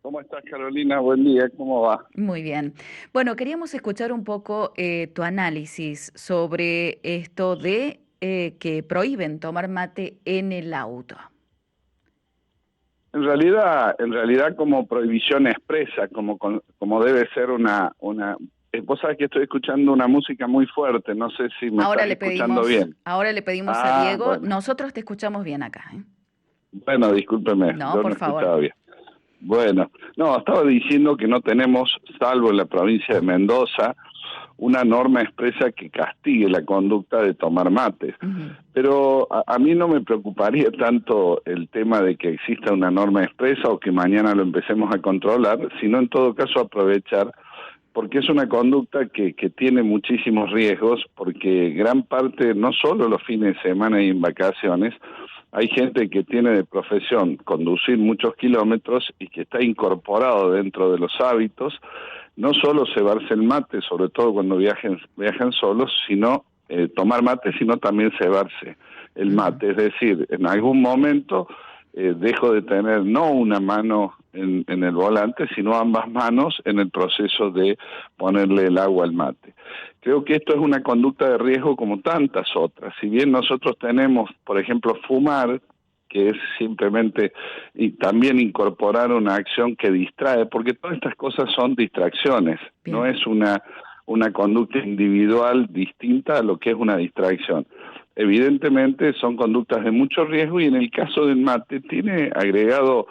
¿Cómo estás, Carolina? Buen día, ¿cómo va? Muy bien. Bueno, queríamos escuchar un poco tu análisis sobre esto de que prohíben tomar mate en el auto. En realidad como prohibición expresa, como debe ser vos sabés que estoy escuchando una música muy fuerte, no sé si me estás escuchando bien. Ahora le pedimos a Ah, Diego, bueno, nosotros te escuchamos bien acá, ¿eh? bueno, discúlpeme, No, yo por no favor. escuchaba bien. Bueno, no, estaba diciendo que no tenemos, salvo en la provincia de Mendoza, una norma expresa que castigue la conducta de tomar mates. Ujú, Pero a mí no me preocuparía tanto el tema de que exista una norma expresa o que mañana lo empecemos a controlar, sino en todo caso aprovechar, porque es una conducta que tiene muchísimos riesgos, porque gran parte, no solo los fines de semana y en vacaciones, hay gente que tiene de profesión conducir muchos kilómetros y que está incorporado dentro de los hábitos, no solo cebarse el mate, sobre todo cuando viajan solos, sino tomar mate, sino también cebarse el ujú. mate. Es decir, en algún momento dejo de tener no una mano en el volante, sino ambas manos en el proceso de ponerle el agua al mate. Creo que esto es una conducta de riesgo como tantas otras. Si bien nosotros tenemos, por ejemplo, fumar, que es simplemente y también incorporar una acción que distrae, porque todas estas cosas son distracciones, no Bien. es una conducta individual distinta a lo que es una distracción. Evidentemente son conductas de mucho riesgo y en el caso del mate tiene agregado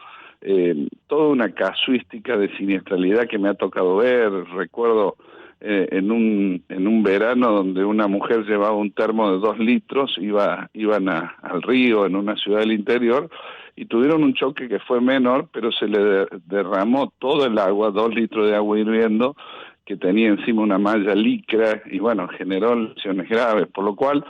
toda una casuística de siniestralidad que me ha tocado ver. Recuerdo en un verano donde una mujer llevaba un termo de 2 litros, iban al río en una ciudad del interior y tuvieron un choque que fue menor, pero se le derramó todo el agua, 2 litros de agua hirviendo, que tenía encima una malla licra y bueno, generó lesiones graves, por lo cual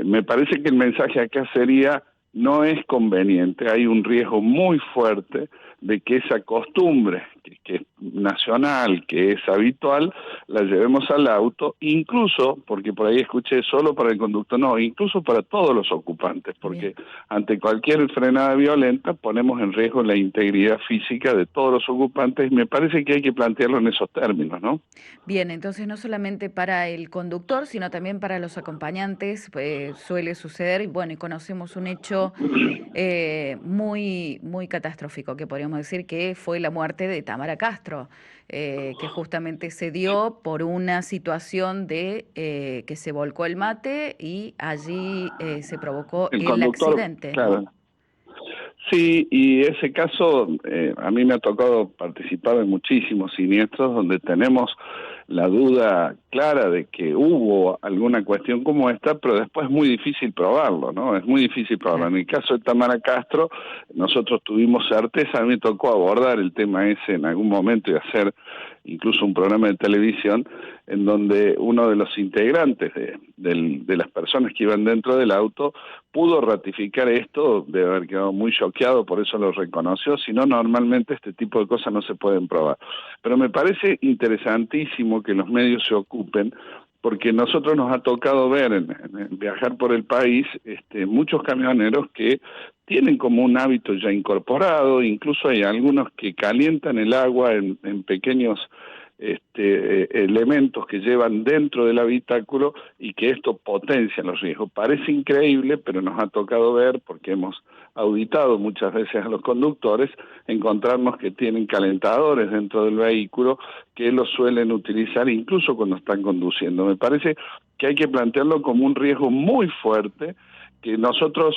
me parece que el mensaje acá sería: no es conveniente, hay un riesgo muy fuerte de que esa costumbre que es nacional, que es habitual, la llevemos al auto, incluso, porque por ahí escuché solo para el conductor, no, incluso para todos los ocupantes, Bien. porque ante cualquier frenada violenta ponemos en riesgo la integridad física de todos los ocupantes y me parece que hay que plantearlo en esos términos, ¿no? Bien, entonces no solamente para el conductor, sino también para los acompañantes, suele suceder, y bueno, y conocemos un hecho muy catastrófico, que podríamos decir que fue la muerte de Tamara Castro, que justamente se dio por una situación de que se volcó el mate y allí se provocó El el conductor, accidente, ¿no? claro. Sí, y ese caso, a mí me ha tocado participar en muchísimos siniestros donde tenemos la duda clara de que hubo alguna cuestión como esta, pero después es muy difícil probarlo, ¿no? Es muy difícil probarlo. Claro. En el caso de Tamara Castro, nosotros tuvimos certeza, a mí me tocó abordar el tema ese en algún momento y hacer incluso un programa de televisión en donde uno de los integrantes de las personas que iban dentro del auto pudo ratificar esto, de haber quedado muy choqueado, por eso lo reconoció, si no normalmente este tipo de cosas no se pueden probar. Pero me parece interesantísimo que los medios se ocupen, porque nosotros nos ha tocado ver en viajar por el país muchos camioneros que tienen como un hábito ya incorporado, incluso hay algunos que calientan el agua en pequeños elementos que llevan dentro del habitáculo y que esto potencia los riesgos. Parece increíble, pero nos ha tocado ver, porque hemos auditado muchas veces a los conductores, encontrarnos que tienen calentadores dentro del vehículo que los suelen utilizar incluso cuando están conduciendo. Me parece que hay que plantearlo como un riesgo muy fuerte, que nosotros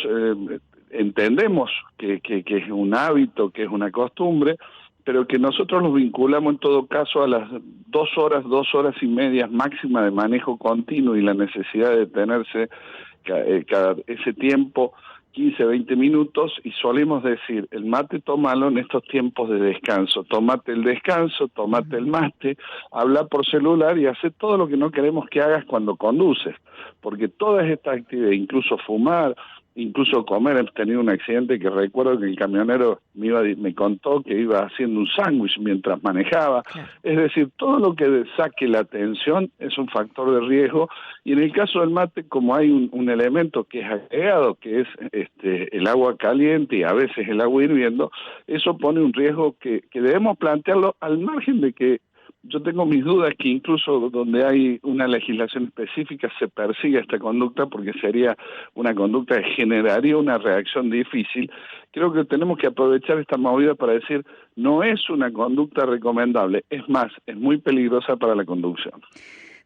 entendemos que es un hábito, que es una costumbre, pero que nosotros los vinculamos en todo caso a las 2 horas y media máxima de manejo continuo y la necesidad de detenerse cada ese tiempo, 15, 20 minutos, y solemos decir: el mate tómalo en estos tiempos de descanso, tómate el descanso, tómate el Ujú. mate, habla por celular y hace todo lo que no queremos que hagas cuando conduces, porque todas estas actividades, incluso fumar, incluso comer. He tenido un accidente que recuerdo que el camionero me contó que iba haciendo un sándwich mientras manejaba. Claro. Es decir, todo lo que saque la atención es un factor de riesgo, y en el caso del mate, como hay un elemento que es agregado, que es el agua caliente y a veces el agua hirviendo, eso pone un riesgo que debemos plantearlo, al margen de que yo tengo mis dudas que incluso donde hay una legislación específica se persiga esta conducta, porque sería una conducta que generaría una reacción difícil. Creo que tenemos que aprovechar esta movida para decir, no es una conducta recomendable, es más, es muy peligrosa para la conducción.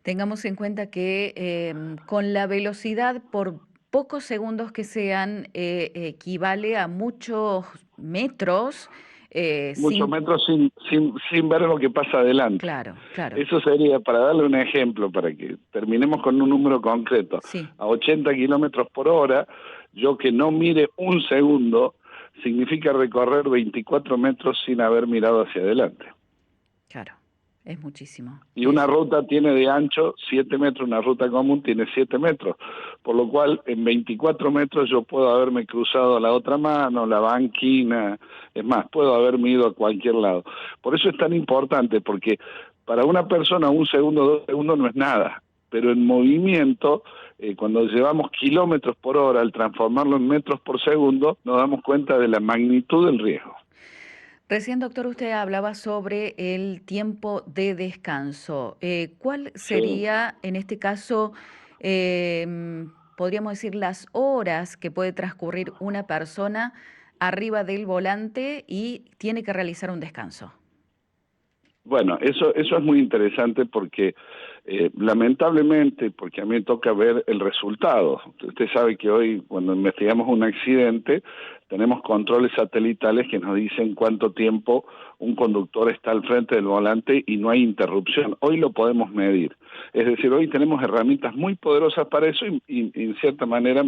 Tengamos en cuenta que con la velocidad, por pocos segundos que sean, equivale a muchos metros. Muchos metros sin ver lo que pasa adelante. Claro, claro. Eso sería, para darle un ejemplo, para que terminemos con un número concreto, Sí. a 80 kilómetros por hora, yo que no mire un segundo, significa recorrer 24 metros sin haber mirado hacia adelante. Claro, es muchísimo. Y una ruta tiene de ancho 7 metros, una ruta común tiene 7 metros, por lo cual en 24 metros yo puedo haberme cruzado a la otra mano, la banquina, es más, puedo haberme ido a cualquier lado. Por eso es tan importante, porque para una persona 1 segundo, 2 segundos no es nada, pero en movimiento, cuando llevamos kilómetros por hora, al transformarlo en metros por segundo, nos damos cuenta de la magnitud del riesgo. Recién, doctor, usted hablaba sobre el tiempo de descanso. ¿Cuál sería, en este caso, podríamos decir, las horas que puede transcurrir una persona arriba del volante y tiene que realizar un descanso? Bueno, eso es muy interesante porque lamentablemente, porque a mí me toca ver el resultado. Usted sabe que hoy, cuando investigamos un accidente, tenemos controles satelitales que nos dicen cuánto tiempo un conductor está al frente del volante y no hay interrupción. Hoy lo podemos medir. Es decir, hoy tenemos herramientas muy poderosas para eso y en cierta manera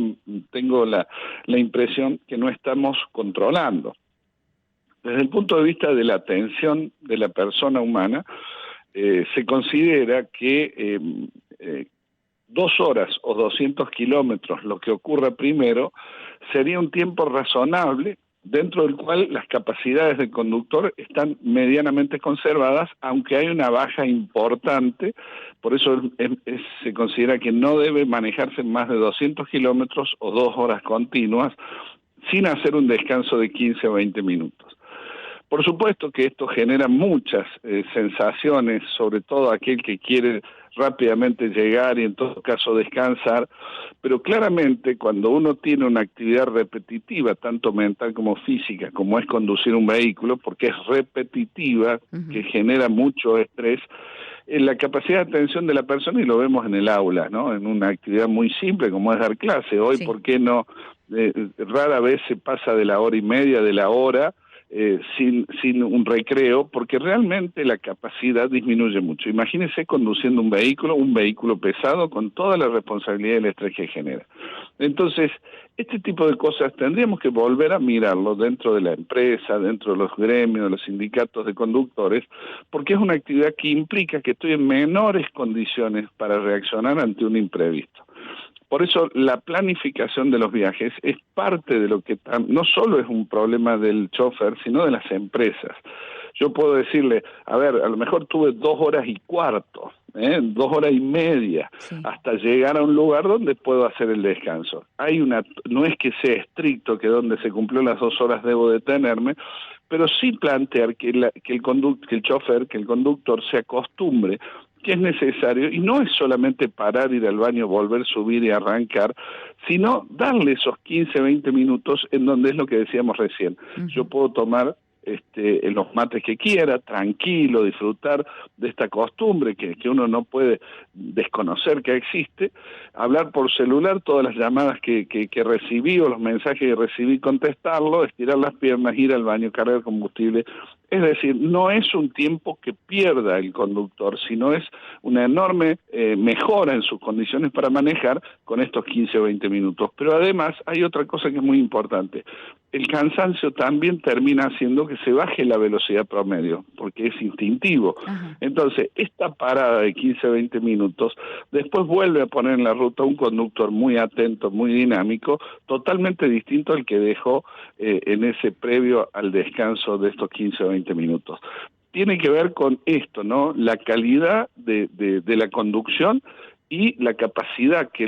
tengo la impresión que no estamos controlando. Desde el punto de vista de la atención de la persona humana, se considera que 2 horas o 200 kilómetros, lo que ocurra primero, sería un tiempo razonable dentro del cual las capacidades del conductor están medianamente conservadas, aunque hay una baja importante. Por eso se considera que no debe manejarse más de 200 kilómetros o 2 horas continuas sin hacer un descanso de 15 o 20 minutos. Por supuesto que esto genera muchas sensaciones, sobre todo aquel que quiere rápidamente llegar y en todo caso descansar, pero claramente cuando uno tiene una actividad repetitiva, tanto mental como física, como es conducir un vehículo, porque es repetitiva, que genera mucho estrés, la capacidad de atención de la persona, y lo vemos en el aula, ¿no? En una actividad muy simple como es dar clase. Hoy, sí. ¿Por qué no? Rara vez se pasa de la hora y media, de la hora, sin un recreo, porque realmente la capacidad disminuye mucho. Imagínese conduciendo un vehículo pesado, con toda la responsabilidad y el estrés que genera. Entonces, este tipo de cosas tendríamos que volver a mirarlo dentro de la empresa, dentro de los gremios, de los sindicatos de conductores, porque es una actividad que implica que estoy en menores condiciones para reaccionar ante un imprevisto. Por eso la planificación de los viajes es parte de lo que no solo es un problema del chofer, sino de las empresas. Yo puedo decirle, a ver, a lo mejor tuve 2 horas y cuarto, 2 horas y media, sí, hasta llegar a un lugar donde puedo hacer el descanso. No es que sea estricto que donde se cumplió las 2 horas debo detenerme, pero sí plantear que el conductor se acostumbre que es necesario, y no es solamente parar, ir al baño, volver, subir y arrancar, sino darle esos 15, 20 minutos en donde es lo que decíamos recién. Yo puedo tomar los mates que quiera, tranquilo, disfrutar de esta costumbre que uno no puede desconocer que existe, hablar por celular, todas las llamadas que recibí o los mensajes que recibí, contestarlo, estirar las piernas, ir al baño, cargar combustible, Es decir, no es un tiempo que pierda el conductor, sino es una enorme mejora en sus condiciones para manejar con estos 15 o 20 minutos. Pero además hay otra cosa que es muy importante. El cansancio también termina haciendo que se baje la velocidad promedio, porque es instintivo. Ajá. Entonces, esta parada de 15 o 20 minutos, después vuelve a poner en la ruta un conductor muy atento, muy dinámico, totalmente distinto al que dejó en ese previo al descanso de estos 15 o 20 minutos. Tiene que ver con esto, ¿no? La calidad de la conducción y la capacidad que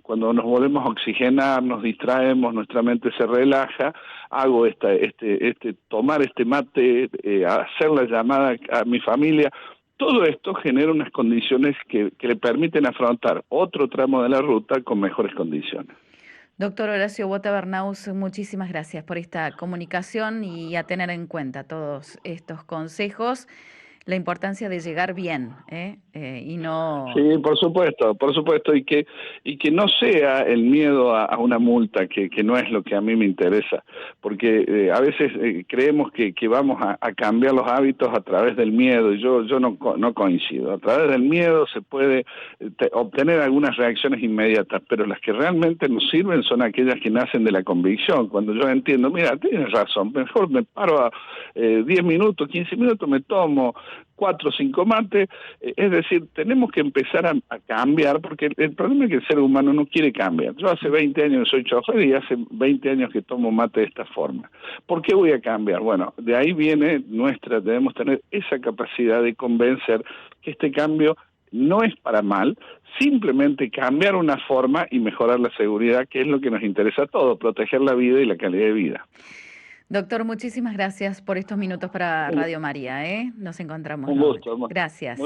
cuando nos volvemos a oxigenar, nos distraemos, nuestra mente se relaja, hago tomar este mate, hacer la llamada a mi familia. Todo esto genera unas condiciones que le permiten afrontar otro tramo de la ruta con mejores condiciones. Doctor Horacio Bota Bernaus, muchísimas gracias por esta comunicación y a tener en cuenta todos estos consejos, la importancia de llegar bien, y no... Sí, por supuesto, y que no sea el miedo a una multa, que no es lo que a mí me interesa, porque a veces creemos que vamos a cambiar los hábitos a través del miedo, y yo no coincido. A través del miedo se puede obtener algunas reacciones inmediatas, pero las que realmente nos sirven son aquellas que nacen de la convicción. Cuando yo entiendo, mira, tienes razón, mejor me paro a 10 minutos, 15 minutos, me tomo 4 o 5 mates, es decir, tenemos que empezar a cambiar, porque el problema es que el ser humano no quiere cambiar. Yo hace 20 años soy chofer y hace 20 años que tomo mate de esta forma. ¿Por qué voy a cambiar? Bueno, de ahí viene debemos tener esa capacidad de convencer que este cambio no es para mal, simplemente cambiar una forma y mejorar la seguridad, que es lo que nos interesa a todos, proteger la vida y la calidad de vida. Doctor, muchísimas gracias por estos minutos para Radio María, ¿eh? Nos encontramos Un nuevamente. gusto. Gracias.